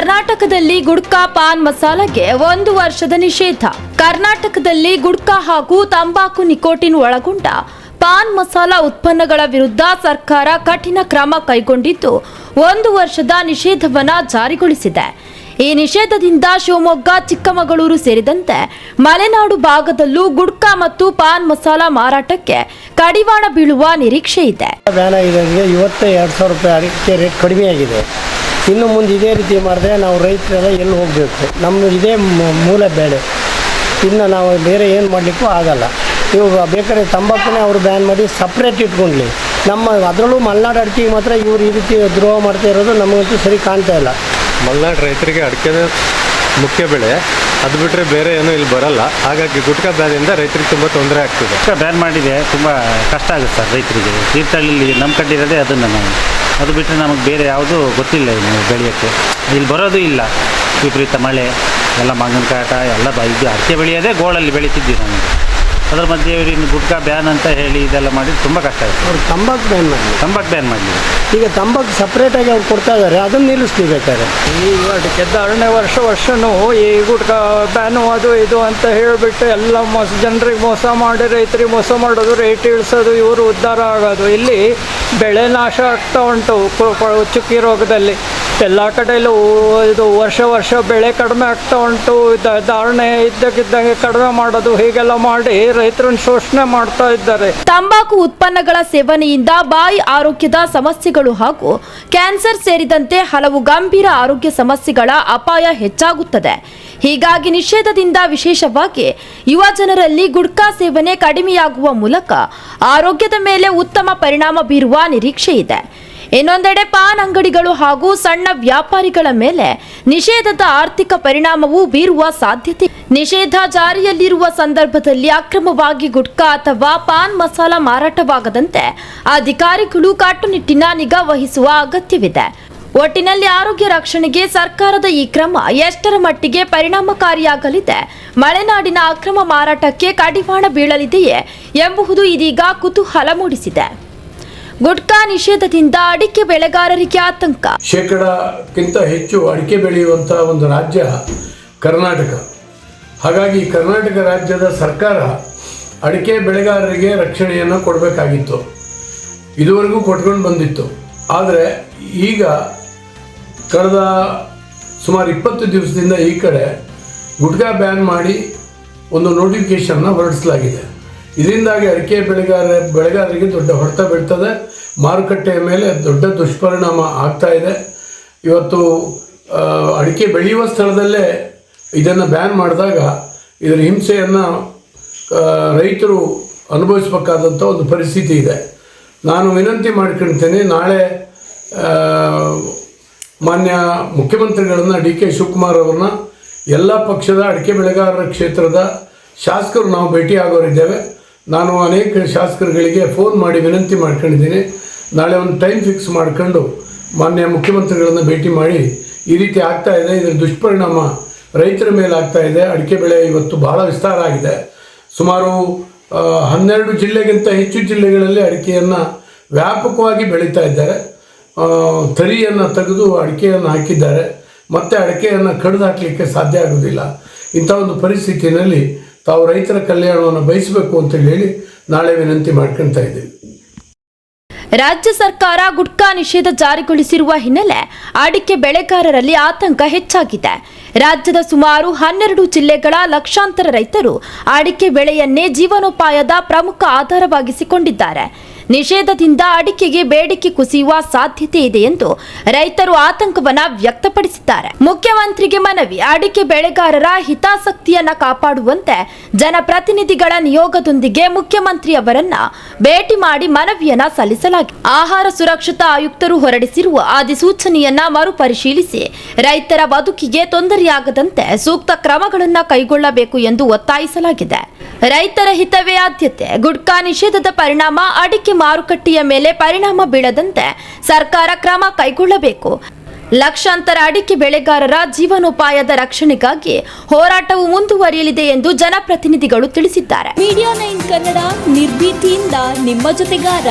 ಕರ್ನಾಟಕದಲ್ಲಿ ಗುಟ್ಕಾ ಪಾನ್ ಮಸಾಲಾಗೆ 1 ವರ್ಷದ ನಿಷೇಧ. ಕರ್ನಾಟಕದಲ್ಲಿ ಗುಟ್ಕಾ ಹಾಗೂ ತಂಬಾಕು ನಿಕೋಟಿನ್ ಒಳಗೊಂಡ ಪಾನ್ ಮಸಾಲಾ ಉತ್ಪನ್ನಗಳ ವಿರುದ್ಧ ಸರ್ಕಾರ ಕಠಿಣ ಕ್ರಮ ಕೈಗೊಂಡಿದ್ದು 1 ವರ್ಷದ ನಿಷೇಧವನ್ನು ಜಾರಿಗೊಳಿಸಿದೆ. ಈ ನಿಷೇಧದಿಂದ ಶಿವಮೊಗ್ಗ, ಚಿಕ್ಕಮಗಳೂರು ಸೇರಿದಂತೆ ಮಲೆನಾಡು ಭಾಗದಲ್ಲೂ ಗುಟ್ಕಾ ಮತ್ತು ಪಾನ್ ಮಸಾಲಾ ಮಾರಾಟಕ್ಕೆ ಕಡಿವಾಣ ಬೀಳುವ ನಿರೀಕ್ಷೆ ಇದೆ. ಬ್ಯಾನ್ ಆಗಿದೆ. ಇವತ್ತು 2,000 ರೂಪಾಯಿ ಅಡಿಕೆ ರೇಟ್ ಕಡಿಮೆಯಾಗಿದೆ. ಇನ್ನು ಮುಂದೆ ಇದೇ ರೀತಿ ಮಾಡಿದ್ರೆ ನಾವು ರೈತರೆಲ್ಲ ಎಲ್ಲಿ ಹೋಗಬೇಕು? ನಮ್ಮ ಇದೇ ಮೂಲ ಬೆಳೆ. ಇನ್ನು ನಾವು ಬೇರೆ ಏನು ಮಾಡಲಿಕ್ಕೂ ಆಗಲ್ಲ. ಇವಾಗ ಬೇಕಾದ್ರೆ ತಂಬಾಕುನೇ ಅವರು ಬ್ಯಾನ್ ಮಾಡಿ ಸಪ್ರೇಟ್ ಇಟ್ಕೊಂಡ್ಲಿ. ನಮ್ಮ ಅದರಲ್ಲೂ ಮಲೆನಾಡು ಅಡಿಕೆಗೆ ಮಾತ್ರ ಇವರು ಈ ರೀತಿ ದ್ರೋಹ ಮಾಡ್ತಾ ಇರೋದು ನಮಗಂತೂ ಸರಿ ಕಾಣ್ತಾ ಇಲ್ಲ. ಮಲೆನಾಡು ರೈತರಿಗೆ ಅಡಿಕೆನೇ ಮುಖ್ಯ ಬೆಳೆ, ಅದು ಬಿಟ್ಟರೆ ಬೇರೆ ಏನೂ ಇಲ್ಲಿ ಬರಲ್ಲ. ಹಾಗಾಗಿ ಗುಟ್ಕಾ ಬ್ಯಾನಿಂದ ರೈತರಿಗೆ ತುಂಬ ತೊಂದರೆ ಆಗ್ತಿದೆ. ಗುಟ್ಕಾ ಬ್ಯಾನ್ ಮಾಡಿದೆ, ತುಂಬ ಕಷ್ಟ ಆಗುತ್ತೆ ಸರ್ ರೈತರಿಗೆ. ತೀರ್ಥಹಳ್ಳಿ ನಮ್ಮ ಕಟ್ಟಿರೋದೇ ಅದನ್ನು ನಾವು, ಅದು ಬಿಟ್ಟರೆ ನಮಗೆ ಬೇರೆ ಯಾವುದೂ ಗೊತ್ತಿಲ್ಲ ಇನ್ನು ಬೆಳೆಯೋಕ್ಕೆ. ಇಲ್ಲಿ ಬರೋದು ಇಲ್ಲ, ವಿಪರೀತ ಮಳೆ ಎಲ್ಲ ಮಂಗನಕಾಟ ಎಲ್ಲ ಇದು ಅಡಿಕೆ ಬೆಳೆಯೋದೇ ಗೋಳಲ್ಲಿ ಬೆಳೀತಿದ್ವಿ ನಮಗೆ. ಅದ್ರ ಮಧ್ಯೆ ಇನ್ನು ಗುಟ್ಕಾ ಬ್ಯಾನ್ ಅಂತ ಹೇಳಿ ಇದೆಲ್ಲ ಮಾಡಿ ತುಂಬ ಕಷ್ಟ ಆಯಿತು. ಅವ್ರು ತಂಬಾಕು ಬ್ಯಾನ್ ಮಾಡಲಿ. ಈಗ ತಂಬಾಕು ಸಪ್ರೇಟಾಗಿ ಅವ್ರು ಕೊಡ್ತಾ ಇದ್ದಾರೆ, ಅದನ್ನು ನಿಲ್ಲಿಸ್ಬೇಕಾದ್ರೆ ಈ ಅಡಿಕೆದ್ದು 2ನೇ ವರ್ಷನೂ ಈ ಗುಟ್ಕಾ ಬ್ಯಾನು ಅದು ಇದು ಅಂತ ಹೇಳಿಬಿಟ್ಟು ಎಲ್ಲ ಜನರಿಗೆ ಮೋಸ ಮಾಡಿ ರೈತರಿಗೆ ಮೋಸ ಮಾಡೋದು, ರೇಟ್ ಇಳಿಸೋದು, ಇವರು ಉದ್ಧಾರ ಆಗೋದು. ಇಲ್ಲಿ ಬೆಳೆ ನಾಶ ಆಗ್ತಾ ಉಂಟು ಚುಕ್ಕಿ ರೋಗದಲ್ಲಿ. ಎಲ್ಲ ಕಡೆಯಲ್ಲೂ ಇದು ವರ್ಷ ಬೆಳೆ ಕಡಿಮೆ ಆಗ್ತಾ ಉಂಟು. ಧಾರಣೆ ಇದ್ದಕ್ಕಿದ್ದಂಗೆ ಕಡಿಮೆ ಮಾಡೋದು, ಹೀಗೆಲ್ಲ ಮಾಡಿ ರೈತರನ್ನು ಶೋಷಣೆ ಮಾಡ್ತಾ ಇದ್ದಾರೆ. ತಂಬಾಕು ಉತ್ಪನ್ನಗಳ ಸೇವನೆಯಿಂದ ಬಾಯಿ ಆರೋಗ್ಯದ ಸಮಸ್ಯೆಗಳು ಹಾಗೂ ಕ್ಯಾನ್ಸರ್ ಸೇರಿದಂತೆ ಹಲವು ಗಂಭೀರ ಆರೋಗ್ಯ ಸಮಸ್ಯೆಗಳ ಅಪಾಯ ಹೆಚ್ಚಾಗುತ್ತದೆ. ಹೀಗಾಗಿ ನಿಷೇಧದಿಂದ ವಿಶೇಷವಾಗಿ ಯುವ ಜನರಲ್ಲಿ ಗುಟ್ಕಾ ಸೇವನೆ ಕಡಿಮೆಯಾಗುವ ಮೂಲಕ ಆರೋಗ್ಯದ ಮೇಲೆ ಉತ್ತಮ ಪರಿಣಾಮ ಬೀರುವ ನಿರೀಕ್ಷೆ ಇದೆ. ಇನ್ನೊಂದೆಡೆ ಪಾನ್ ಅಂಗಡಿಗಳು ಹಾಗೂ ಸಣ್ಣ ವ್ಯಾಪಾರಿಗಳ ಮೇಲೆ ನಿಷೇಧದ ಆರ್ಥಿಕ ಪರಿಣಾಮವೂ ಬೀರುವ ಸಾಧ್ಯತೆ. ನಿಷೇಧ ಜಾರಿಯಲ್ಲಿರುವ ಸಂದರ್ಭದಲ್ಲಿ ಅಕ್ರಮವಾಗಿ ಗುಟ್ಕಾ ಅಥವಾ ಪಾನ್ ಮಸಾಲಾ ಮಾರಾಟವಾಗದಂತೆ ಅಧಿಕಾರಿಗಳು ಕಟ್ಟುನಿಟ್ಟಿನ ನಿಗಾ ವಹಿಸುವ ಅಗತ್ಯವಿದೆ. ಒಟ್ಟಿನಲ್ಲಿ ಆರೋಗ್ಯ ರಕ್ಷಣೆಗೆ ಸರ್ಕಾರದ ಈ ಕ್ರಮ ಎಷ್ಟರ ಮಟ್ಟಿಗೆ ಪರಿಣಾಮಕಾರಿಯಾಗಲಿದೆ, ಮಲೆನಾಡಿನ ಅಕ್ರಮ ಮಾರಾಟಕ್ಕೆ ಕಡಿವಾಣ ಬೀಳಲಿದೆಯೇ ಎಂಬುದು ಇದೀಗ ಕುತೂಹಲ ಮೂಡಿಸಿದೆ. ಗುಟ್ಕಾ ನಿಷೇಧದಿಂದ ಅಡಿಕೆ ಬೆಳೆಗಾರರಿಗೆ ಆತಂಕ. ಶೇಕಡಕ್ಕಿಂತ ಹೆಚ್ಚು ಅಡಿಕೆ ಬೆಳೆಯುವಂತಹ ಒಂದು ರಾಜ್ಯ ಕರ್ನಾಟಕ. ಹಾಗಾಗಿ ಕರ್ನಾಟಕ ರಾಜ್ಯದ ಸರ್ಕಾರ ಅಡಿಕೆ ಬೆಳೆಗಾರರಿಗೆ ರಕ್ಷಣೆಯನ್ನು ಕೊಡಬೇಕಾಗಿತ್ತು, ಇದುವರೆಗೂ ಕೊಟ್ಕೊಂಡು ಬಂದಿತ್ತು. ಆದರೆ ಈಗ ಕಳೆದ ಸುಮಾರು 20 ದಿವಸದಿಂದ ಈ ಕಡೆ ಗುಟ್ಕಾ ಬ್ಯಾನ್ ಮಾಡಿ ಒಂದು ನೋಟಿಫಿಕೇಷನ್ನ ಹೊರಡಿಸಲಾಗಿದೆ. ಇದರಿಂದಾಗಿ ಅಡಿಕೆ ಬೆಳೆಗಾರರಿಗೆ ದೊಡ್ಡ ಹೊಡೆತ ಬೀಳ್ತದೆ, ಮಾರುಕಟ್ಟೆಯ ಮೇಲೆ ದೊಡ್ಡ ದುಷ್ಪರಿಣಾಮ ಆಗ್ತಾ ಇದೆ. ಇವತ್ತು ಅಡಿಕೆ ಬೆಳೆಯುವ ಸ್ಥಳದಲ್ಲೇ ಇದನ್ನು ಬ್ಯಾನ್ ಮಾಡಿದಾಗ ಇದರ ಹಿಂಸೆಯನ್ನು ರೈತರು ಅನುಭವಿಸಬೇಕಾದಂಥ ಒಂದು ಪರಿಸ್ಥಿತಿ ಇದೆ. ನಾನು ವಿನಂತಿ ಮಾಡ್ಕೊಳ್ತೇನೆ, ನಾಳೆ ಮಾನ್ಯ ಮುಖ್ಯಮಂತ್ರಿಗಳನ್ನು ಡಿ.ಕೆ. ಶಿವಕುಮಾರ್ ಅವ್ರನ್ನ ಎಲ್ಲ ಪಕ್ಷದ ಅಡಿಕೆ ಬೆಳೆಗಾರರ ಕ್ಷೇತ್ರದ ಶಾಸಕರು ನಾವು ಭೇಟಿಯಾಗೋರಿದ್ದೇವೆ. ನಾನು ಅನೇಕ ಶಾಸಕರುಗಳಿಗೆ ಫೋನ್ ಮಾಡಿ ವಿನಂತಿ ಮಾಡ್ಕೊಂಡಿದ್ದೀನಿ. ನಾಳೆ ಒಂದು ಟೈಮ್ ಫಿಕ್ಸ್ ಮಾಡ್ಕೊಂಡು ಮಾನ್ಯ ಮುಖ್ಯಮಂತ್ರಿಗಳನ್ನು ಭೇಟಿ ಮಾಡಿ ಈ ರೀತಿ ಆಗ್ತಾ ಇದೆ, ಇದರ ದುಷ್ಪರಿಣಾಮ ರೈತರ ಮೇಲೆ ಆಗ್ತಾ ಇದೆ. ಅಡಿಕೆ ಬೆಳೆ ಇವತ್ತು ಬಹಳ ವಿಸ್ತಾರ ಆಗಿದೆ. ಸುಮಾರು 12 ಜಿಲ್ಲೆಗಿಂತ ಹೆಚ್ಚು ಜಿಲ್ಲೆಗಳಲ್ಲಿ ಅಡಿಕೆಯನ್ನು ವ್ಯಾಪಕವಾಗಿ ಬೆಳೀತಾ ಇದ್ದಾರೆ. ತರಿಯನ್ನು ತೆಗೆದು ಅಡಿಕೆಯನ್ನು ಹಾಕಿದ್ದಾರೆ, ಮತ್ತು ಅಡಿಕೆಯನ್ನು ಕಡಿದು ಹಾಕಲಿಕ್ಕೆ ಸಾಧ್ಯ ಆಗೋದಿಲ್ಲ. ಇಂಥ ಒಂದು ಪರಿಸ್ಥಿತಿಯಲ್ಲಿ ತಾವು ರೈತರ ಕಲ್ಯಾಣವನ್ನು ಬಯಸಬೇಕು ಅಂತ ಹೇಳಿ ನಾಳೆ ವಿನಂತಿ ಮಾಡ್ಕೊಳ್ತಾ ಇದ್ದೀವಿ. ರಾಜ್ಯ ಸರ್ಕಾರ ಗುಟ್ಕಾ ನಿಷೇಧ ಜಾರಿಗೊಳಿಸಿರುವ ಹಿನ್ನೆಲೆ ಅಡಿಕೆ ಬೆಳೆಗಾರರಲ್ಲಿ ಆತಂಕ ಹೆಚ್ಚಾಗಿದೆ. ರಾಜ್ಯದ ಸುಮಾರು 12 ಜಿಲ್ಲೆಗಳ ಲಕ್ಷಾಂತರ ರೈತರು ಅಡಿಕೆ ಬೆಳೆಯನ್ನೇ ಜೀವನೋಪಾಯದ ಪ್ರಮುಖ ಆಧಾರವಾಗಿಸಿಕೊಂಡಿದ್ದಾರೆ. ನಿಷೇಧದಿಂದ ಅಡಿಕೆಗೆ ಬೇಡಿಕೆ ಕುಸಿಯುವ ಸಾಧ್ಯತೆ ಇದೆ ಎಂದು ರೈತರು ಆತಂಕವನ್ನ ವ್ಯಕ್ತಪಡಿಸಿದ್ದಾರೆ. ಮುಖ್ಯಮಂತ್ರಿಗೆ ಮನವಿ. ಅಡಿಕೆ ಬೆಳೆಗಾರರ ಹಿತಾಸಕ್ತಿಯನ್ನ ಕಾಪಾಡುವಂತೆ ಜನಪ್ರತಿನಿಧಿಗಳ ನಿಯೋಗದೊಂದಿಗೆ ಮುಖ್ಯಮಂತ್ರಿ ಅವರನ್ನ ಭೇಟಿ ಮಾಡಿ ಮನವಿಯನ್ನ ಸಲ್ಲಿಸಲಾಗಿದೆ. ಆಹಾರ ಸುರಕ್ಷತಾ ಆಯುಕ್ತರು ಹೊರಡಿಸಿರುವ ಅಧಿಸೂಚನೆಯನ್ನ ಮರುಪರಿಶೀಲಿಸಿ ರೈತರ ಬದುಕಿಗೆ ತೊಂದರೆಯಾಗದಂತೆ ಸೂಕ್ತ ಕ್ರಮಗಳನ್ನು ಕೈಗೊಳ್ಳಬೇಕು ಎಂದು ಒತ್ತಾಯಿಸಲಾಗಿದೆ. ರೈತರ ಹಿತವೇ ಆದ್ಯತೆ. ಗುಟ್ಕಾ ನಿಷೇಧದ ಪರಿಣಾಮ ಅಡಿಕೆ ಮಾರುಕಟ್ಟೆಯ ಮೇಲೆ ಪರಿಣಾಮ ಬೀಳದಂತೆ ಸರ್ಕಾರ ಕ್ರಮ ಕೈಗೊಳ್ಳಬೇಕು. ಲಕ್ಷಾಂತರ ಅಡಿಕೆ ಬೆಳೆಗಾರರ ಜೀವನೋಪಾಯದ ರಕ್ಷಣೆಗಾಗಿ ಹೋರಾಟವು ಮುಂದುವರಿಯಲಿದೆ ಎಂದು ಜನಪ್ರತಿನಿಧಿಗಳು ತಿಳಿಸಿದ್ದಾರೆ. ಮೀಡಿಯಾ 9 ಕನ್ನಡ ನಿರ್ಭೀತಿಯಿಂದ ನಿಮ್ಮ ಜೊತೆಗಾರ.